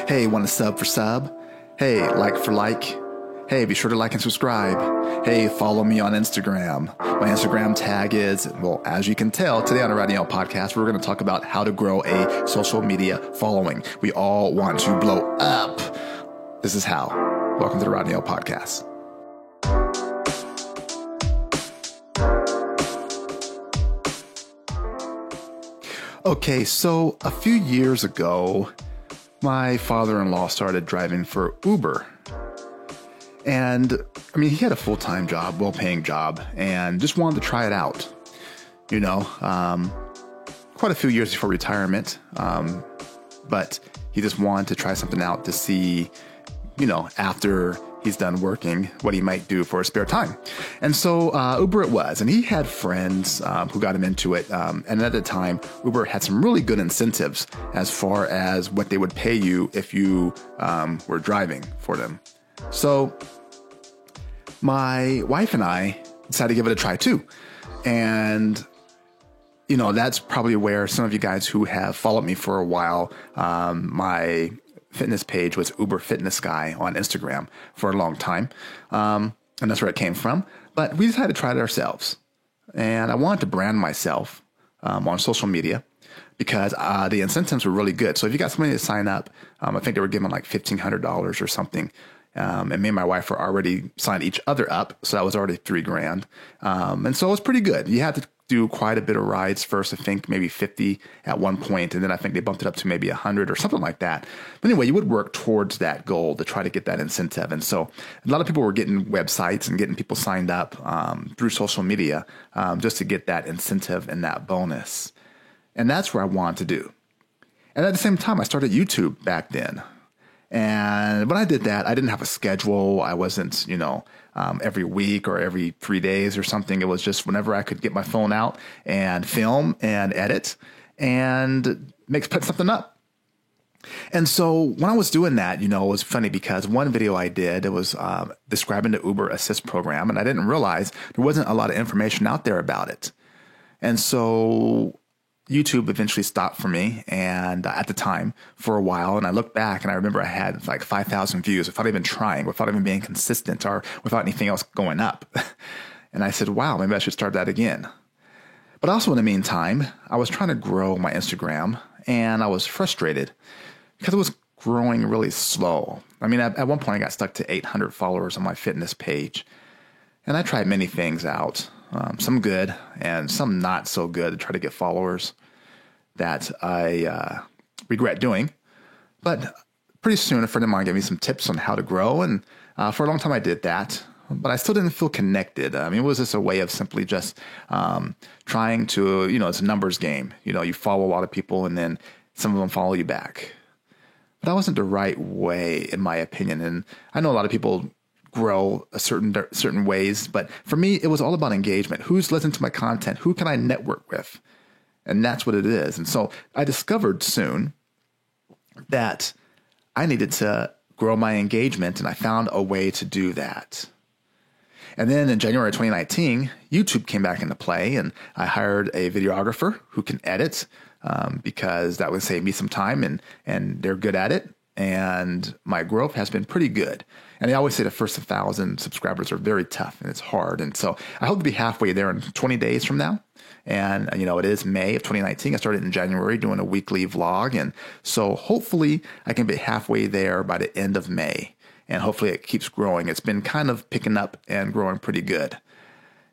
Hey, want to sub for sub? Hey, like for like? Hey, be sure to like and subscribe. Hey, follow me on Instagram. My Instagram tag is, well, as you can tell, today on the Rodney O podcast, we're going to talk about how to grow a social media following. We all want to blow up. This is how. Welcome to the Rodney O podcast. Okay, so a few years ago, my father-in-law started driving for Uber. And I mean, he had a full-time job, well-paying job, and just wanted to try it out, quite a few years before retirement. But he just wanted to try something out to see, after he's done working, what he might do for his spare time. And so Uber it was. And he had friends who got him into it. And at the time, Uber had some really good incentives as far as what they would pay you if you were driving for them. So my wife and I decided to give it a try too. And, that's probably where some of you guys who have followed me for a while, my fitness page was Uber Fitness Guy on Instagram for a long time. And that's where it came from. But we decided to try it ourselves. And I wanted to brand myself on social media because the incentives were really good. So if you got somebody to sign up, I think they were giving like $1,500 or something. And me and my wife were already signed each other up. So that was already $3,000. And so it was pretty good. You had to do quite a bit of rides first, I think maybe 50 at one point. And then I think they bumped it up to maybe 100 or something like that. But anyway, you would work towards that goal to try to get that incentive. And so a lot of people were getting websites and getting people signed up through social media just to get that incentive and that bonus. And that's where I wanted to do. And at the same time, I started YouTube back then. And when I did that, I didn't have a schedule. I wasn't, every week or every 3 days or something. It was just whenever I could get my phone out and film and edit and put something up. And so when I was doing that, it was funny because one video I did, it was describing the Uber Assist program. And I didn't realize there wasn't a lot of information out there about it. And so YouTube eventually stopped for me, and at the time for a while, and I looked back and I remember I had like 5,000 views without even trying, without even being consistent or without anything else going up. And I said, wow, maybe I should start that again. But also in the meantime, I was trying to grow my Instagram and I was frustrated because it was growing really slow. I mean, at one point I got stuck to 800 followers on my fitness page, and I tried many things out. Some good and some not so good to try to get followers that I regret doing. But pretty soon a friend of mine gave me some tips on how to grow. And for a long time I did that, but I still didn't feel connected. I mean, it was just a way of simply just trying to, it's a numbers game. You follow a lot of people and then some of them follow you back. But that wasn't the right way, in my opinion. And I know a lot of people grow a certain ways. But for me, it was all about engagement. Who's listening to my content? Who can I network with? And that's what it is. And so I discovered soon that I needed to grow my engagement, and I found a way to do that. And then in January 2019, YouTube came back into play, and I hired a videographer who can edit because that would save me some time, and they're good at it. And my growth has been pretty good. And I always say the first 1,000 subscribers are very tough and it's hard. And so I hope to be halfway there in 20 days from now. And, it is May of 2019. I started in January doing a weekly vlog. And so hopefully I can be halfway there by the end of May. And hopefully it keeps growing. It's been kind of picking up and growing pretty good.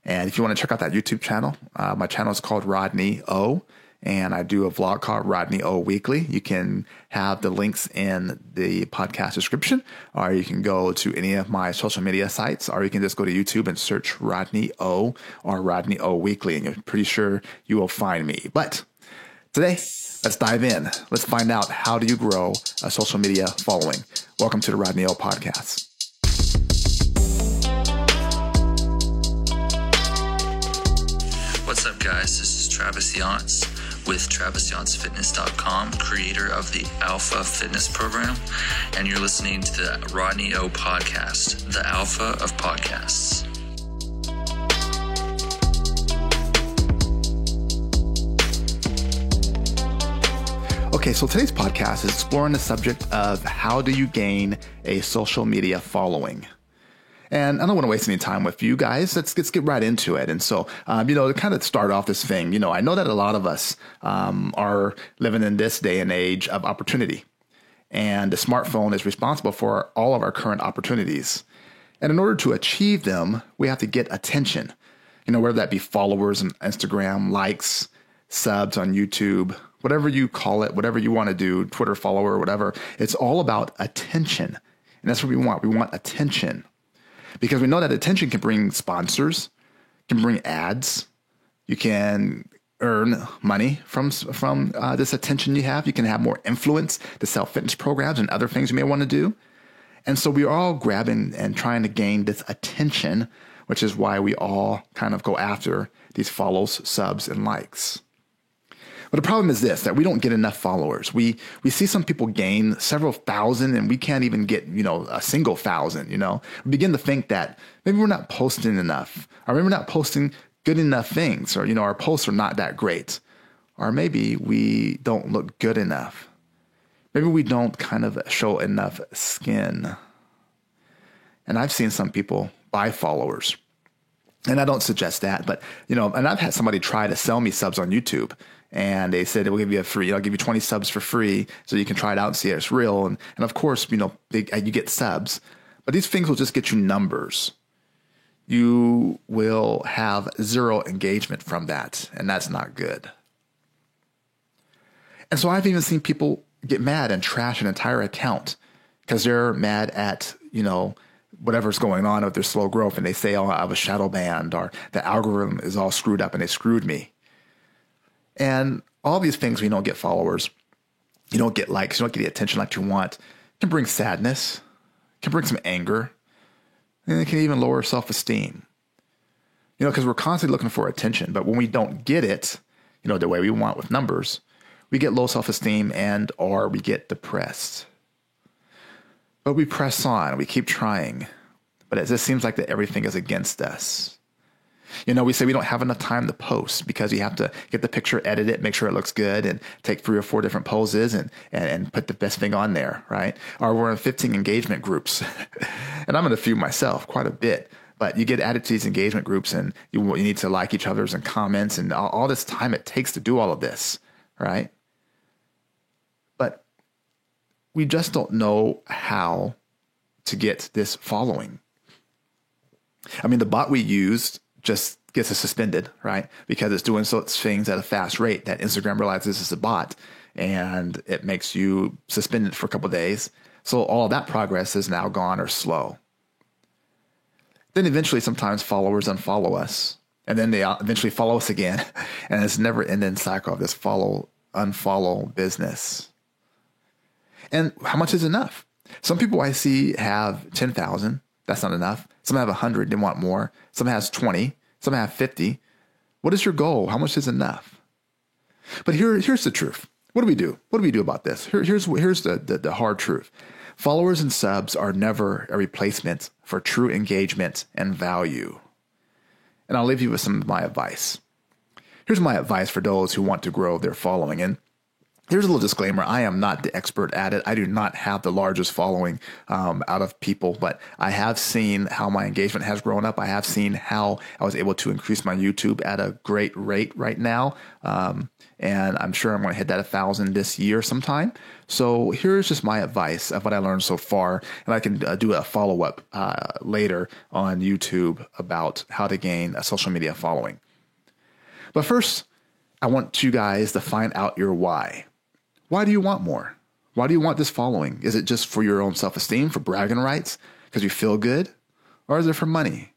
And if you want to check out that YouTube channel, my channel is called Rodney O. And I do a vlog called Rodney O Weekly. You can have the links in the podcast description, or you can go to any of my social media sites, or you can just go to YouTube and search Rodney O or Rodney O Weekly, and you're pretty sure you will find me. But today, let's dive in. Let's find out, how do you grow a social media following? Welcome to the Rodney O podcast. What's up, guys? This is Travis Yance with TravisYanceFitness.com, creator of the Alpha Fitness Program, and you're listening to the Rodney O Podcast, the Alpha of Podcasts. Okay, so today's podcast is exploring the subject of how do you gain a social media following? And I don't want to waste any time with you guys. Let's get right into it. And so, to kind of start off this thing, I know that a lot of us are living in this day and age of opportunity. And the smartphone is responsible for all of our current opportunities. And in order to achieve them, we have to get attention. Whether that be followers on Instagram, likes, subs on YouTube, whatever you call it, whatever you want to do, Twitter follower, whatever. It's all about attention. And that's what we want. We want attention. Because we know that attention can bring sponsors, can bring ads. You can earn money from this attention you have. You can have more influence to sell fitness programs and other things you may want to do. And so we are all grabbing and trying to gain this attention, which is why we all kind of go after these follows, subs, and likes. But the problem is this, that we don't get enough followers. We see some people gain several thousand and we can't even get, a single thousand, We begin to think that maybe we're not posting enough, or maybe we're not posting good enough things, or, our posts are not that great. Or maybe we don't look good enough. Maybe we don't kind of show enough skin. And I've seen some people buy followers. And I don't suggest that, but, and I've had somebody try to sell me subs on YouTube. And they said, we'll give you I'll give you 20 subs for free so you can try it out and see if it's real. And of course, you get subs, but these things will just get you numbers. You will have zero engagement from that. And that's not good. And so I've even seen people get mad and trash an entire account because they're mad at, whatever's going on with their slow growth. And they say, I have a shadow banned, or the algorithm is all screwed up and they screwed me. And all these things, we don't get followers, you don't get likes, you don't get the attention like you want, can bring sadness, can bring some anger, and it can even lower self-esteem. Because we're constantly looking for attention, but when we don't get it, the way we want with numbers, we get low self-esteem or we get depressed. But we press on, we keep trying, but it just seems like that everything is against us. We say we don't have enough time to post because you have to get the picture, edit it, make sure it looks good, and take 3 or 4 different poses and put the best thing on there, right? Or we're in 15 engagement groups. And I'm in a few myself, quite a bit. But you get added to these engagement groups and you need to like each other's and comments and all this time it takes to do all of this, right? But we just don't know how to get this following. I mean, the bot we used just gets us suspended, right? Because it's doing such things at a fast rate that Instagram realizes it's a bot and it makes you suspended for a couple of days. So all of that progress is now gone or slow. Then eventually sometimes followers unfollow us and then they eventually follow us again. And it's never ending cycle of this unfollow business. And how much is enough? Some people I see have 10,000. That's not enough. Some have 100 and want more. Some has 20. Some have 50. What is your goal? How much is enough? But here's the truth. What do we do? What do we do about this? Here's the hard truth. Followers and subs are never a replacement for true engagement and value. And I'll leave you with some of my advice. Here's my advice for those who want to grow their following. And here's a little disclaimer. I am not the expert at it. I do not have the largest following out of people, but I have seen how my engagement has grown up. I have seen how I was able to increase my YouTube at a great rate right now. And I'm sure I'm going to hit that 1,000 this year sometime. So here's just my advice of what I learned so far. And I can do a follow-up later on YouTube about how to gain a social media following. But first, I want you guys to find out your why. Why do you want more? Why do you want this following? Is it just for your own self-esteem, for bragging rights, because you feel good? Or is it for money?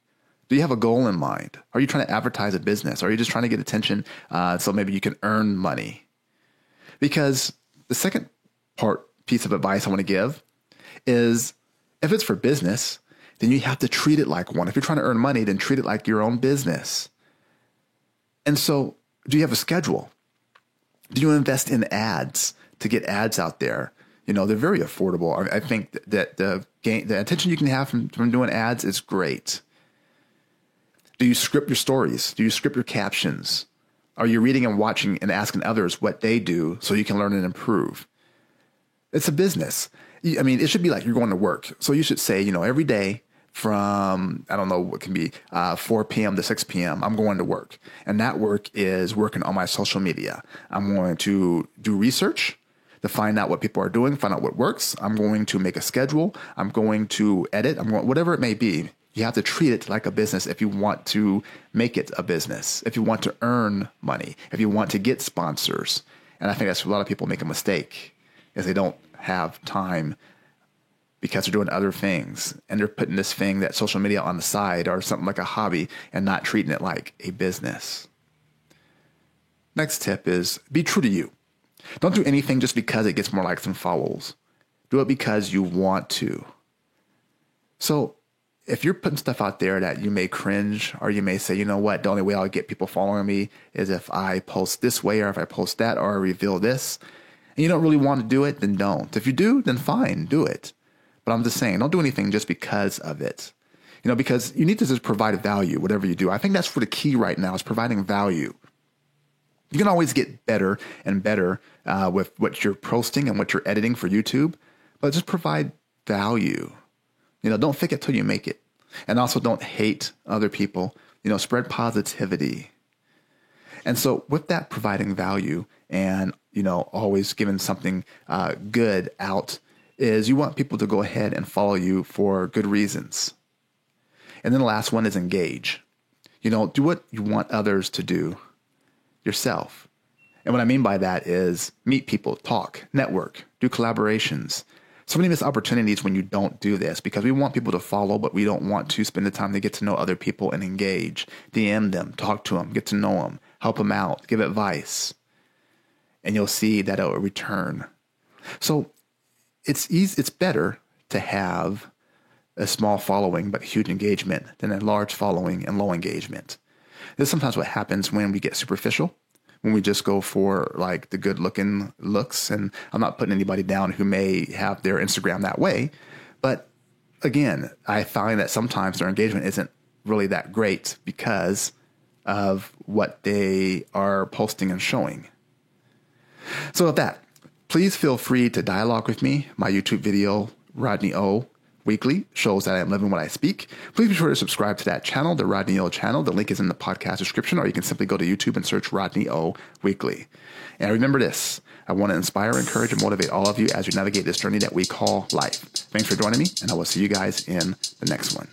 Do you have a goal in mind? Are you trying to advertise a business? Or are you just trying to get attention so maybe you can earn money? Because the second piece of advice I want to give is if it's for business, then you have to treat it like one. If you're trying to earn money, then treat it like your own business. And so do you have a schedule? Do you invest in ads to get ads out there? They're very affordable. I think that the attention you can have from doing ads is great. Do you script your stories? Do you script your captions? Are you reading and watching and asking others what they do so you can learn and improve? It's a business. I mean, it should be like you're going to work. So you should say, every day from, I don't know, what can be 4 p.m. to 6 p.m., I'm going to work. And that work is working on my social media. I'm going to do research to find out what people are doing, find out what works. I'm going to make a schedule. I'm going to edit. Whatever it may be. You have to treat it like a business if you want to make it a business, if you want to earn money, if you want to get sponsors. And I think that's where a lot of people make a mistake, is they don't have time because they're doing other things. And they're putting this thing, that social media, on the side or something like a hobby and not treating it like a business. Next tip is be true to you. Don't do anything just because it gets more likes and follows. Do it because you want to. So if you're putting stuff out there that you may cringe, or you may say, you know what, the only way I'll get people following me is if I post this way, or if I post that, or I reveal this, and you don't really want to do it, then don't. If you do, then fine, do it. But I'm just saying, don't do anything just because of it. Because you need to just provide value, whatever you do. I think that's for the key right now, is providing value. You can always get better and better with what you're posting and what you're editing for YouTube, but just provide value. Don't fake it till you make it. And also don't hate other people. Spread positivity. And so with that, providing value and, always giving something good out, is you want people to go ahead and follow you for good reasons. And then the last one is engage. Do what you want others to do yourself. And what I mean by that is meet people, talk, network, do collaborations. So many missed opportunities when you don't do this, because we want people to follow, but we don't want to spend the time to get to know other people and engage, DM them, talk to them, get to know them, help them out, give advice. And you'll see that it will return. So it's better to have a small following but huge engagement than a large following and low engagement. This is sometimes what happens when we get superficial, when we just go for like the good looking looks. And I'm not putting anybody down who may have their Instagram that way. But again, I find that sometimes their engagement isn't really that great because of what they are posting and showing. So with that, please feel free to dialogue with me. My YouTube video, Rodney O Weekly, shows that I am living what I speak. Please be sure to subscribe to that channel, the Rodney O channel. The link is in the podcast description, or you can simply go to YouTube and search Rodney O Weekly. And remember this, I want to inspire, encourage, and motivate all of you as you navigate this journey that we call life. Thanks for joining me, and I will see you guys in the next one.